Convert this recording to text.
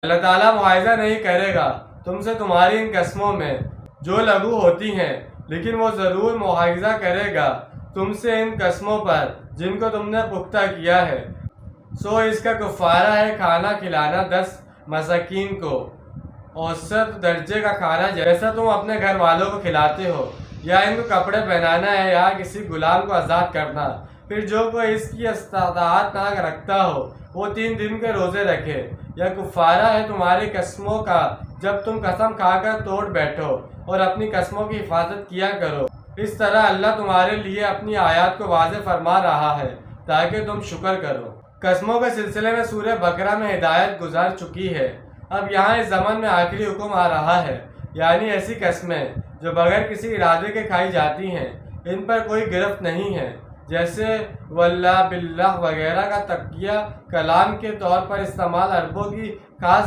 اللہ تعالیٰ معاوضہ نہیں کرے گا تم سے تمہاری ان قسموں میں جو لغو ہوتی ہیں، لیکن وہ ضرور معاوضہ کرے گا تم سے ان قسموں پر جن کو تم نے پختہ کیا ہے۔ سو اس کا کفارہ ہے کھانا کھلانا 10 مساکین کو، اوسط درجے کا کھانا جیسا تم اپنے گھر والوں کو کھلاتے ہو، یا ان کو کپڑے پہنانا ہے یا کسی غلام کو آزاد کرنا۔ پھر جو کوئی اس کی استطاعت نہ رکھتا ہو وہ 3 دن کے روزے رکھے۔ یا کفارہ ہے تمہاری قسموں کا جب تم قسم کھا کر توڑ بیٹھو، اور اپنی قسموں کی حفاظت کیا کرو۔ اس طرح اللہ تمہارے لیے اپنی آیات کو واضح فرما رہا ہے تاکہ تم شکر کرو۔ قسموں کے سلسلے میں سورہ بقرہ میں ہدایت گزر چکی ہے۔ اب یہاں اس زمن میں آخری حکم آ رہا ہے، یعنی ایسی قسمیں جو بغیر کسی ارادے کے کھائی جاتی ہیں، ان پر کوئی گرفت نہیں ہے، جیسے واللہ باللہ وغیرہ کا تقیہ کلام کے طور پر استعمال عربوں کی خاص